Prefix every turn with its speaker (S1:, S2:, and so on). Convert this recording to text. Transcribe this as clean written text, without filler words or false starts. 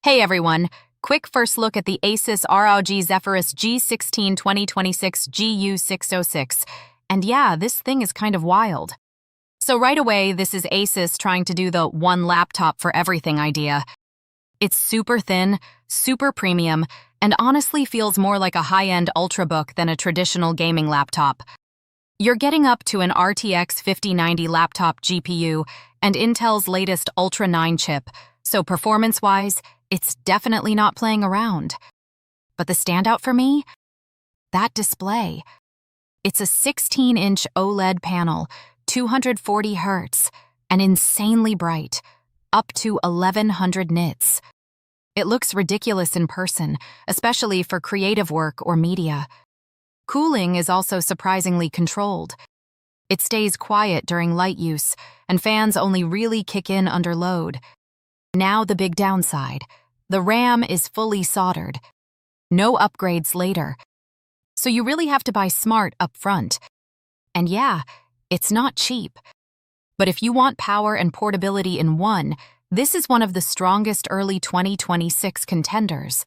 S1: Hey everyone, quick first look at the Asus ROG Zephyrus G16 2026 GU606. And yeah, this thing is kind of wild. So right away, this is Asus trying to do the one laptop for everything idea. It's super thin, super premium, and honestly feels more like a high-end ultrabook than a traditional gaming laptop. You're getting up to an RTX 5090 laptop GPU and Intel's latest Ultra 9 chip, so performance-wise, it's definitely not playing around. But the standout for me? That display. It's a 16-inch OLED panel, 240 Hz, and insanely bright, up to 1100 nits. It looks ridiculous in person, especially for creative work or media. Cooling is also surprisingly controlled. It stays quiet during light use, and fans only really kick in under load. Now the big downside. The RAM is fully soldered. No upgrades later. So you really have to buy smart up front. And yeah, it's not cheap. But if you want power and portability in one, this is one of the strongest early 2026 contenders.